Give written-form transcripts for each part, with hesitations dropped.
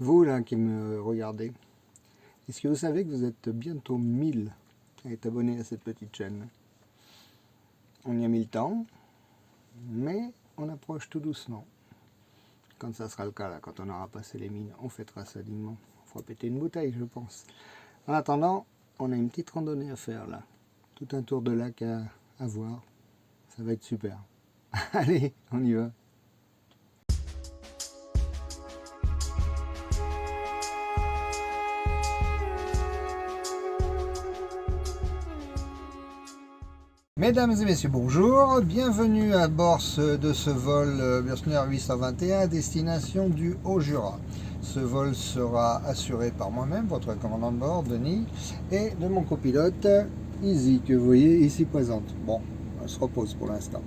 Vous là qui me regardez, est-ce que vous savez que vous êtes bientôt 1000 à être abonnés à cette petite chaîne? On y a mis le temps, mais on approche tout doucement. Quand ça sera le cas, là, quand on aura passé les 1000, on fêtera ça dignement. On fera péter une bouteille, je pense. En attendant, on a une petite randonnée à faire là. Tout un tour de lac à voir. Ça va être super. Allez, on y va. Mesdames et messieurs, bonjour, bienvenue à bord de ce vol Bürstner 821 à destination du Haut-Jura. Ce vol sera assuré par moi-même, votre commandant de bord, Denis, et de mon copilote, Izzy, que vous voyez ici présente. Bon, elle se repose pour l'instant.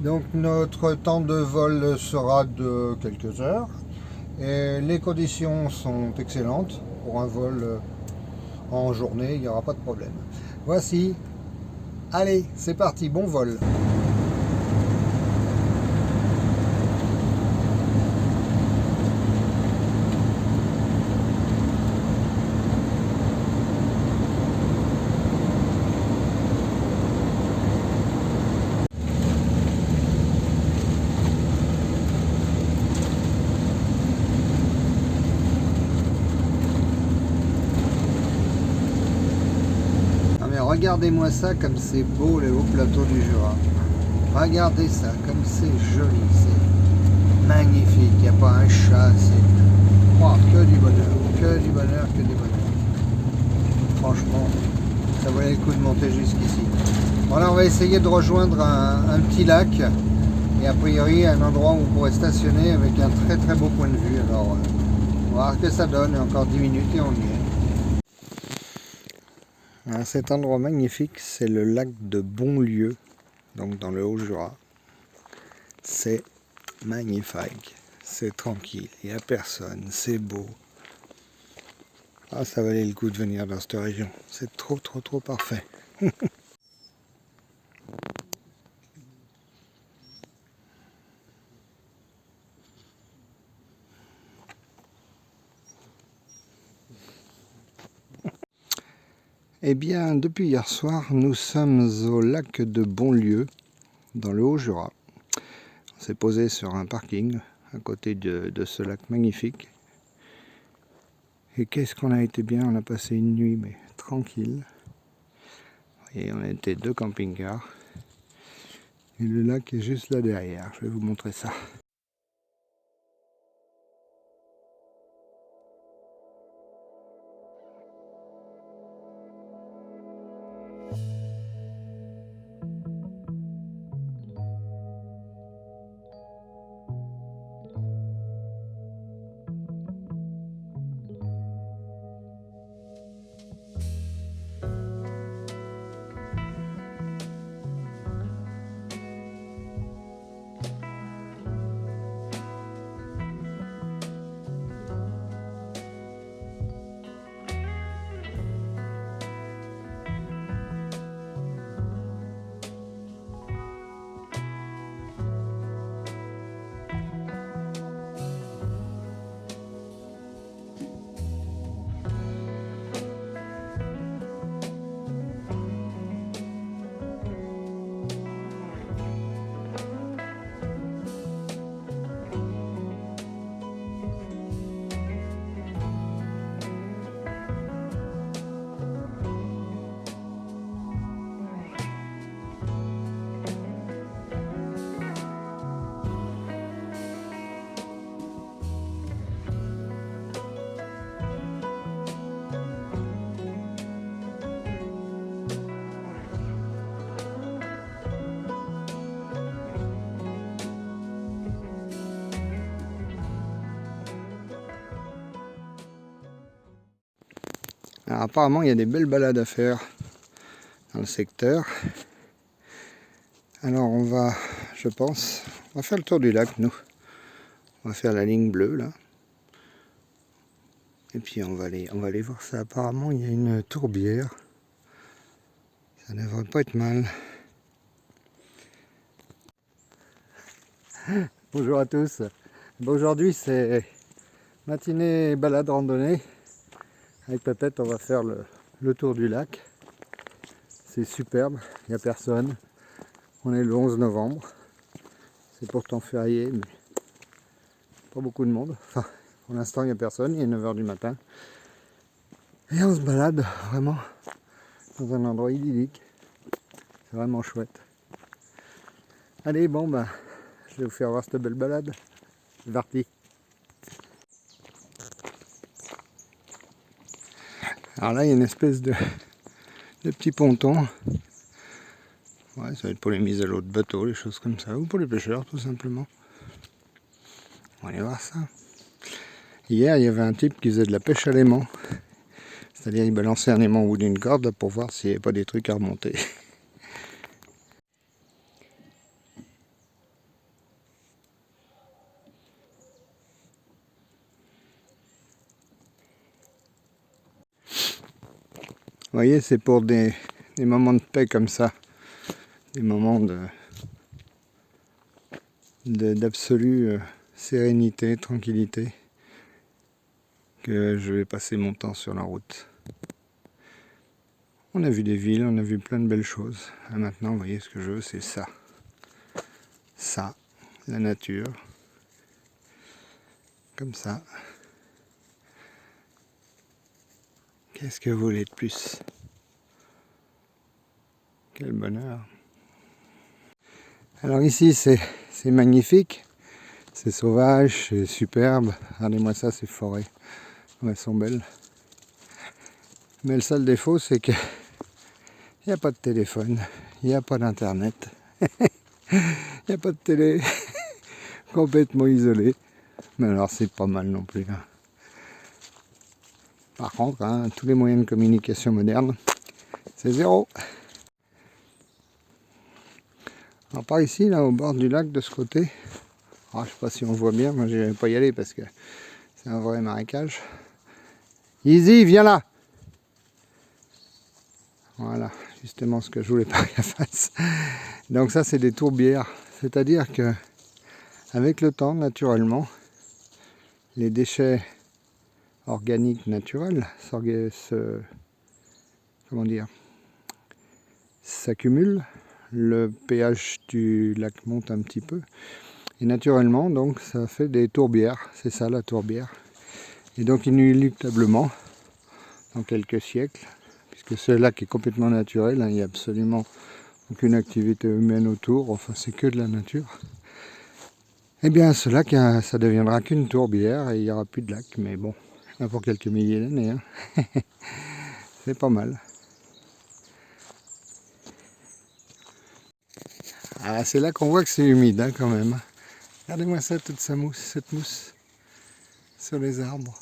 Donc notre temps de vol sera de quelques heures, et les conditions sont excellentes. Pour un vol en journée, il n'y aura pas de problème. Voici. Allez, c'est parti, bon vol. Regardez-moi ça comme c'est beau les hauts plateaux du Jura. Regardez ça comme c'est joli, c'est magnifique. Il n'y a pas un chat, c'est que du bonheur, que du bonheur, que du bonheur. Franchement, ça valait le coup de monter jusqu'ici. Voilà, on va essayer de rejoindre un petit lac et a priori un endroit où on pourrait stationner avec un très très beau point de vue. Alors, on va voir ce que ça donne. Encore 10 minutes et on y est. Alors, cet endroit magnifique, c'est le lac de Bonlieu, donc dans le Haut-Jura. C'est magnifique, c'est tranquille, il n'y a personne, c'est beau. Ah, ça valait le coup de venir dans cette région, c'est trop parfait. Eh bien, depuis hier soir, nous sommes au lac de Bonlieu, dans le Haut-Jura. On s'est posé sur un parking à côté de ce lac magnifique. Et qu'est-ce qu'on a été bien, on a passé une nuit, mais tranquille. Et on a été 2 camping-cars. Et le lac est juste là derrière, je vais vous montrer ça. Alors, apparemment, il y a des belles balades à faire dans le secteur. Alors, on va, je pense, on va faire le tour du lac, nous. On va faire la ligne bleue, là. Et puis, on va aller voir ça. Apparemment, il y a une tourbière. Ça ne devrait pas être mal. Bonjour à tous. Bon, aujourd'hui, c'est Matinée balade randonnée. Avec Pépette, on va faire le tour du lac. C'est superbe, il n'y a personne. On est le 11 novembre. C'est pourtant férié, mais pas beaucoup de monde. Enfin, pour l'instant, il n'y a personne, il est 9 h du matin. Et on se balade vraiment dans un endroit idyllique. C'est vraiment chouette. Allez, bon, bah, je vais vous faire voir cette belle balade. C'est parti. Alors là, il y a une espèce de petit ponton. Ouais, ça va être pour les mises à l'eau de bateau, les choses comme ça, ou pour les pêcheurs, tout simplement. On va aller voir ça. Hier, il y avait un type qui faisait de la pêche à l'aimant. C'est-à-dire, il balançait un aimant au bout d'une corde pour voir s'il n'y avait pas des trucs à remonter. Vous voyez, c'est pour des moments de paix comme ça, des moments d'absolue sérénité, tranquillité, que je vais passer mon temps sur la route. On a vu des villes, on a vu plein de belles choses. Et maintenant, vous voyez, ce que je veux, c'est ça. Ça, la nature, comme ça. Qu'est-ce que vous voulez de plus? Quel bonheur! Alors ici, c'est magnifique, c'est sauvage, c'est superbe. Regardez-moi ça, ces forêts. Ouais, elles sont belles. Mais le seul défaut, c'est que il n'y a pas de téléphone, il n'y a pas d'internet, il n'y a pas de télé, complètement isolé. Mais alors c'est pas mal non plus. Hein. Par contre, hein, tous les moyens de communication modernes, c'est zéro. Alors par ici, là, au bord du lac de ce côté, alors, je sais pas si on voit bien, moi je vais pas y aller parce que c'est un vrai marécage. Easy, viens là! Voilà, justement ce que je voulais pas qu'elle fasse. Donc ça, c'est des tourbières. C'est-à-dire que avec le temps, naturellement, les déchets organiques naturels s'accumulent. Le pH du lac monte un petit peu. Et naturellement, donc, ça fait des tourbières. C'est ça, la tourbière. Et donc, inéluctablement, dans quelques siècles, puisque ce lac est complètement naturel, hein, il n'y a absolument aucune activité humaine autour, enfin, c'est que de la nature. Eh bien, ce lac, ça deviendra qu'une tourbière et il n'y aura plus de lac. Mais bon, pour quelques milliers d'années. Hein. C'est pas mal. Ah, c'est là qu'on voit que c'est humide hein, quand même. Regardez-moi ça, toute cette mousse sur les arbres.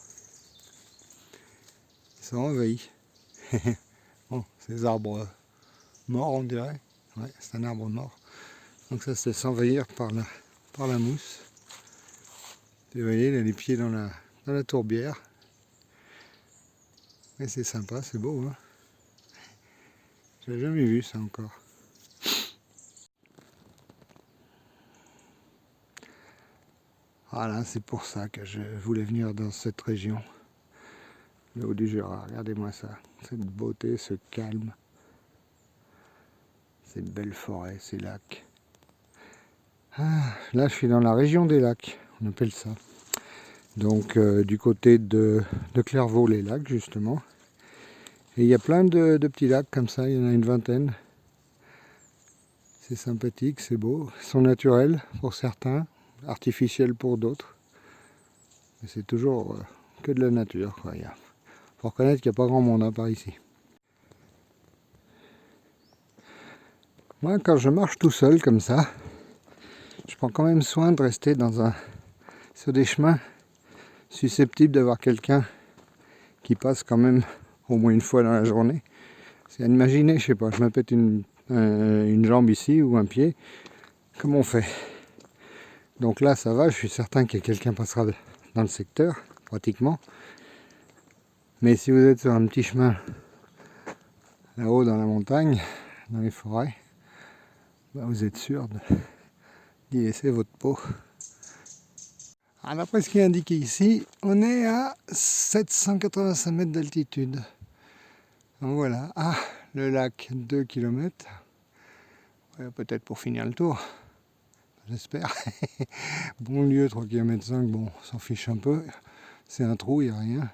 Ils sont envahis. Bon, ces arbres morts, on dirait. Ouais, c'est un arbre mort. Donc ça, c'est s'envahir par la mousse. Et vous voyez, il a les pieds dans la tourbière. Et c'est sympa, c'est beau. Hein. J'ai jamais vu ça encore. Voilà, c'est pour ça que je voulais venir dans cette région, le haut du Jura. Regardez-moi ça, cette beauté, ce calme, ces belles forêts, ces lacs. Ah, là, je suis dans la région des lacs, on appelle ça. Donc, du côté de Clairvaux-les-Lacs, justement. Et il y a plein de petits lacs comme ça, il y en a une vingtaine. C'est sympathique, c'est beau. Ils sont naturels pour certains, artificiels pour d'autres. Mais c'est toujours que de la nature, quoi. Faut reconnaître qu'il n'y a pas grand monde hein, par ici. Moi, quand je marche tout seul comme ça, je prends quand même soin de rester sur des chemins susceptibles d'avoir quelqu'un qui passe quand même au moins une fois dans la journée. C'est à imaginer, je sais pas, je me pète une jambe ici ou un pied, comment on fait? Donc là, ça va, je suis certain que quelqu'un passera dans le secteur, pratiquement. Mais si vous êtes sur un petit chemin là-haut dans la montagne, dans les forêts, bah vous êtes sûr d'y laisser votre peau. Alors, d'après ce qui est indiqué ici, on est à 785 mètres d'altitude. Donc voilà, le lac 2 km. Peut-être pour finir le tour, j'espère. Bon lieu, 3 km 5, bon, on s'en fiche un peu. C'est un trou, il n'y a rien.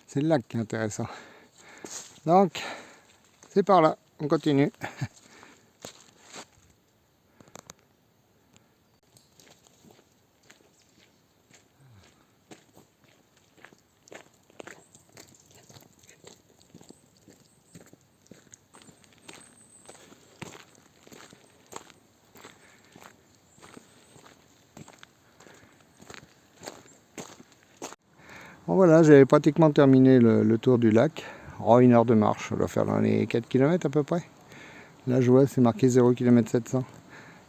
C'est le lac qui est intéressant. Donc, c'est par là, on continue. Bon voilà, j'avais pratiquement terminé le tour du lac. Oh, 1 heure de marche, on doit faire dans les 4 km à peu près. Là je vois c'est marqué 0 km 700.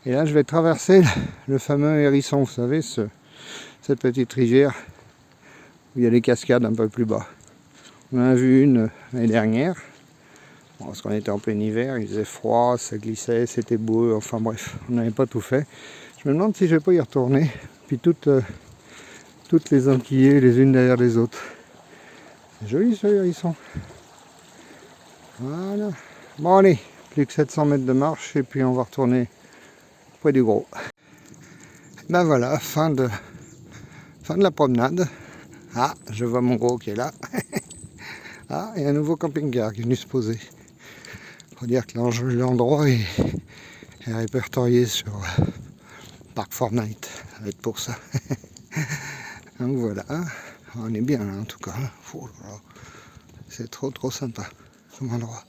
Et là je vais traverser le fameux hérisson, vous savez, cette petite rivière où il y a les cascades un peu plus bas. On en a vu une l'année dernière, bon, parce qu'on était en plein hiver, il faisait froid, ça glissait, c'était beau, enfin bref, on n'avait pas tout fait. Je me demande si je vais pas y retourner, puis toutes les enquiller les unes derrière les autres. C'est joli ce hérisson. Voilà. Bon allez, plus que 700 mètres de marche et puis on va retourner près du gros. Ben voilà, fin de la promenade. Ah, je vois mon gros qui est là. Ah, et un nouveau camping-car qui est venu se poser. Faut dire que l'endroit est répertorié sur Park Fortnite. Ça va être pour ça. Donc voilà, on est bien là en tout cas. Oh là là. C'est trop sympa comme endroit.